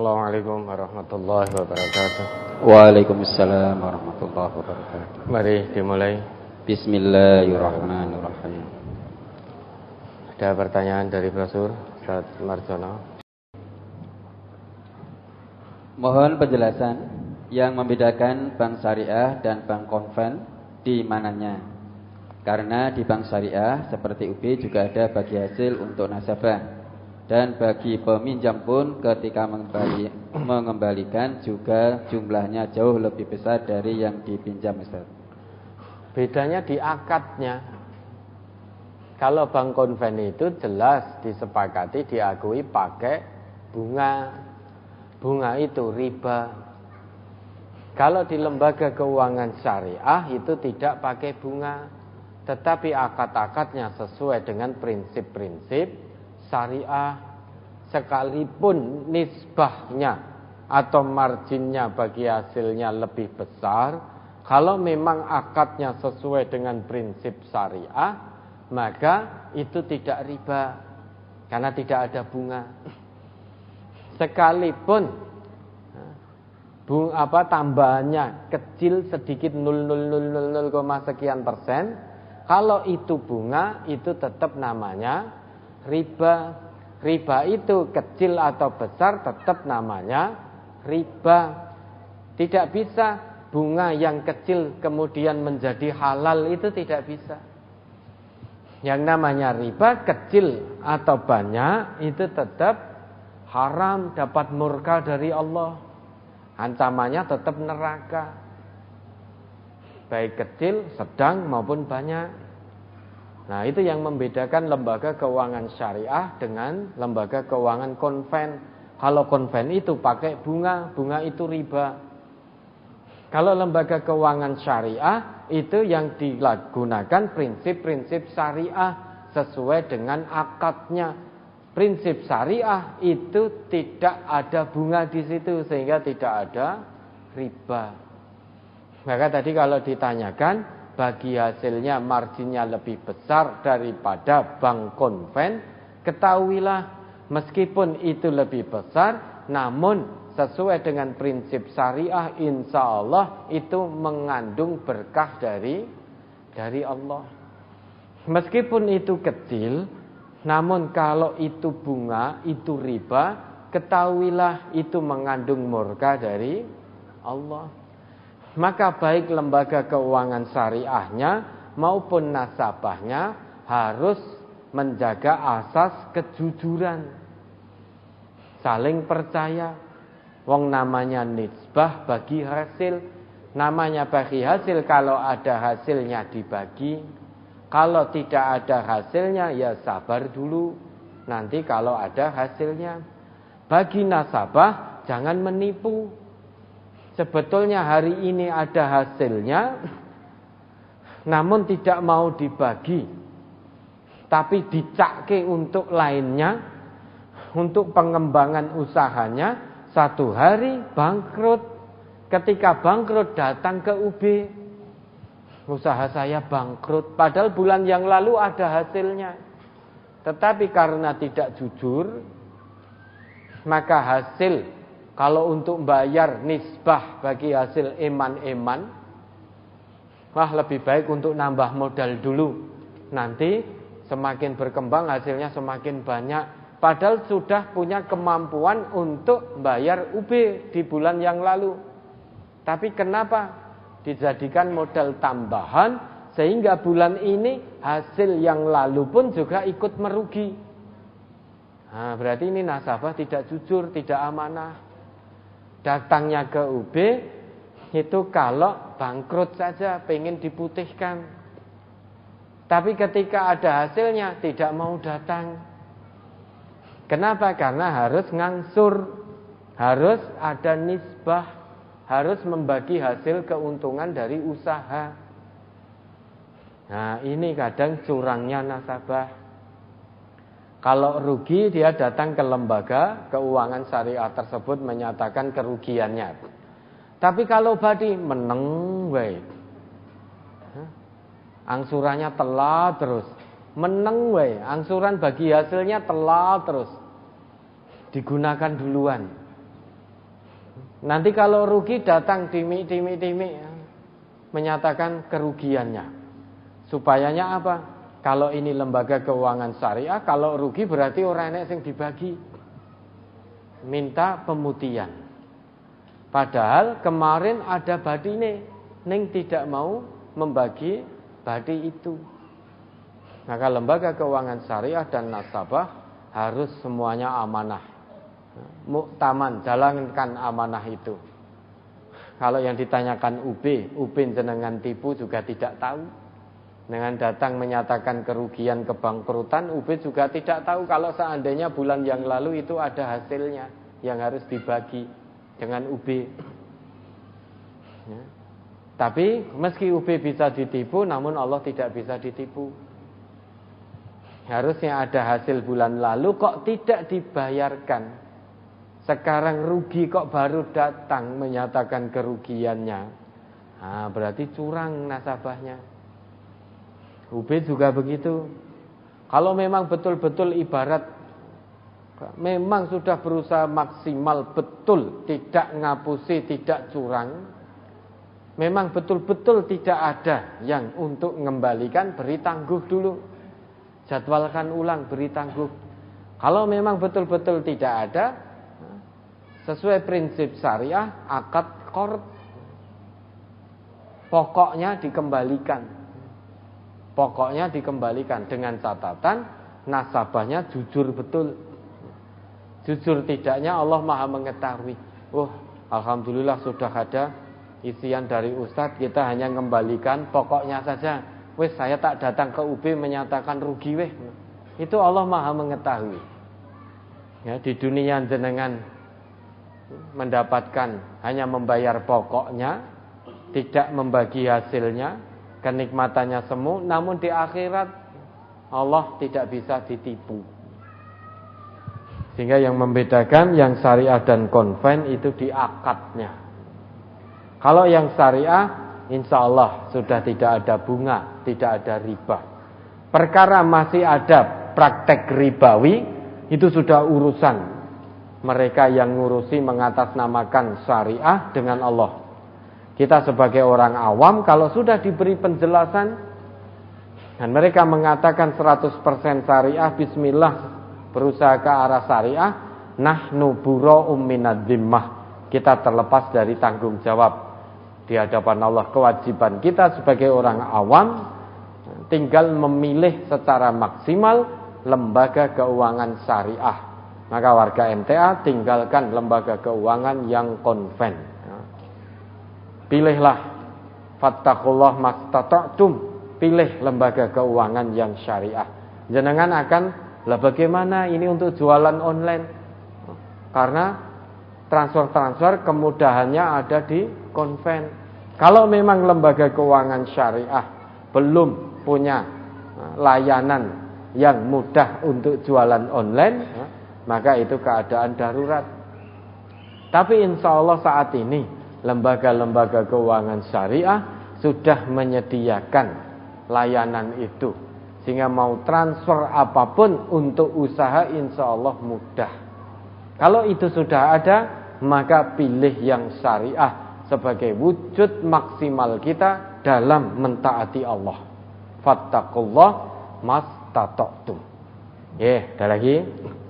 Assalamualaikum warahmatullahi wabarakatuh. Waalaikumsalam warahmatullahi wabarakatuh. Mari dimulai. Bismillahirrahmanirrahim. Ada pertanyaan dari Profesor Ustaz Marjono. Mohon penjelasan yang membedakan bank syariah dan bank konven di mananya. Karena di bank syariah seperti UB juga ada bagi hasil untuk nasabah. Dan bagi peminjam pun ketika mengembalikan juga jumlahnya jauh lebih besar dari yang dipinjam, Ustaz. Bedanya di akadnya. Kalau bank konven itu jelas disepakati, diakui pakai bunga. Bunga itu riba. Kalau di lembaga keuangan syariah itu tidak pakai bunga, tetapi akad-akadnya sesuai dengan prinsip-prinsip syariah, sekalipun nisbahnya atau marginnya bagi hasilnya lebih besar, kalau memang akadnya sesuai dengan prinsip syariah, maka itu tidak riba karena tidak ada bunga. Sekalipun tambahannya kecil sedikit 0,000 sekian persen, kalau itu bunga itu tetap namanya riba. Riba itu kecil atau besar tetap namanya riba. Tidak bisa bunga yang kecil kemudian menjadi halal, itu tidak bisa. Yang namanya riba kecil atau banyak itu tetap haram, dapat murka dari Allah. Ancamannya tetap neraka. Baik kecil, sedang maupun banyak. Nah, itu yang membedakan lembaga keuangan syariah dengan lembaga keuangan konven. Kalau konven itu pakai bunga, bunga itu riba. Kalau lembaga keuangan syariah itu yang digunakan prinsip-prinsip syariah sesuai dengan akadnya. Prinsip syariah itu tidak ada bunga di situ sehingga tidak ada riba. Maka tadi kalau ditanyakan bagi hasilnya marginnya lebih besar daripada bank konven, ketahuilah meskipun itu lebih besar, namun sesuai dengan prinsip syariah, insya Allah itu mengandung berkah dari Allah. Meskipun itu kecil, namun kalau itu bunga, itu riba, ketahuilah itu mengandung murka dari Allah. Maka baik lembaga keuangan syariahnya maupun nasabahnya harus menjaga asas kejujuran, saling percaya. Wong namanya nisbah bagi hasil, namanya bagi hasil kalau ada hasilnya dibagi, kalau tidak ada hasilnya ya sabar dulu, nanti kalau ada hasilnya. Bagi nasabah jangan menipu. Sebetulnya hari ini ada hasilnya, namun tidak mau dibagi, tapi dicakke untuk lainnya, untuk pengembangan usahanya. Satu hari bangkrut. Ketika bangkrut datang ke UB, usaha saya bangkrut, padahal bulan yang lalu ada hasilnya. Tetapi karena tidak jujur, maka hasil, kalau untuk bayar nisbah bagi hasil eman-eman, lebih baik untuk nambah modal dulu. Nanti semakin berkembang hasilnya semakin banyak. Padahal sudah punya kemampuan untuk bayar UB di bulan yang lalu. Tapi kenapa dijadikan modal tambahan sehingga bulan ini hasil yang lalu pun juga ikut merugi. Nah, berarti ini nasabah tidak jujur, tidak amanah. Datangnya ke UB itu kalau bangkrut saja, pengen diputihkan. Tapi ketika ada hasilnya tidak mau datang. Kenapa? Karena harus ngangsur, harus ada nisbah, harus membagi hasil keuntungan dari usaha. Nah, ini kadang curangnya nasabah. Kalau rugi dia datang ke lembaga keuangan syariah tersebut menyatakan kerugiannya. Tapi kalau badi meneng wae. Angsurannya telat terus. Meneng wae, angsuran bagi hasilnya telat terus. Digunakan duluan. Nanti kalau rugi datang timik menyatakan kerugiannya. Supayanya apa? Kalau ini lembaga keuangan syariah, kalau rugi berarti orang enek sing dibagi. Minta pemutihan. Padahal kemarin ada badine, ning tidak mau membagi badi itu. Maka lembaga keuangan syariah dan nasabah harus semuanya amanah. Muktaman, jalankan amanah itu. Kalau yang ditanyakan UB jenengan tipu juga tidak tahu. Dengan datang menyatakan kerugian kebangkrutan, UB juga tidak tahu kalau seandainya bulan yang lalu itu ada hasilnya yang harus dibagi dengan UB. Ya. Tapi meski UB bisa ditipu, namun Allah tidak bisa ditipu. Harusnya ada hasil bulan lalu kok tidak dibayarkan. Sekarang rugi kok baru datang menyatakan kerugiannya. Nah, berarti curang nasabahnya. UB juga begitu. Kalau memang betul-betul ibarat memang sudah berusaha maksimal betul, tidak ngapusi, tidak curang. Memang betul-betul tidak ada yang untuk mengembalikan, beri tangguh dulu. Jadwalkan ulang, beri tangguh. Kalau memang betul-betul tidak ada, sesuai prinsip syariah, akad qard, pokoknya dikembalikan. Pokoknya dikembalikan dengan catatan nasabahnya jujur betul. Jujur tidaknya Allah Maha mengetahui. Alhamdulillah sudah ada isian dari Ustadz, kita hanya mengembalikan pokoknya saja. Wes saya tak datang ke UB menyatakan rugi weh. Itu Allah Maha mengetahui. Ya, di dunia jenengan mendapatkan hanya membayar pokoknya, tidak membagi hasilnya, kenikmatannya semu, namun di akhirat Allah tidak bisa ditipu. Sehingga yang membedakan yang syariah dan konven itu di akadnya. Kalau yang syariah, insya Allah sudah tidak ada bunga, tidak ada riba. Perkara masih ada praktek ribawi, itu sudah urusan mereka yang ngurusi mengatasnamakan syariah dengan Allah. Kita sebagai orang awam kalau sudah diberi penjelasan dan mereka mengatakan 100% syariah, bismillah berusaha ke arah syariah, nahnu bura'um minadz zimmah. Kita terlepas dari tanggung jawab di hadapan Allah. Kewajiban kita sebagai orang awam tinggal memilih secara maksimal lembaga keuangan syariah. Maka warga MTA tinggalkan lembaga keuangan yang konven. Pilihlah fattaqullah mastata'tum, pilih lembaga keuangan yang syariah. Jenengan akan lah bagaimana ini untuk jualan online? Karena transfer kemudahannya ada di konven. Kalau memang lembaga keuangan syariah belum punya layanan yang mudah untuk jualan online, maka itu keadaan darurat. Tapi insya Allah saat ini lembaga-lembaga keuangan syariah sudah menyediakan layanan itu, sehingga mau transfer apapun untuk usaha insya Allah mudah. Kalau itu sudah ada, maka pilih yang syariah sebagai wujud maksimal kita dalam mentaati Allah. Fattaqullah mastata'tum. Ada lagi?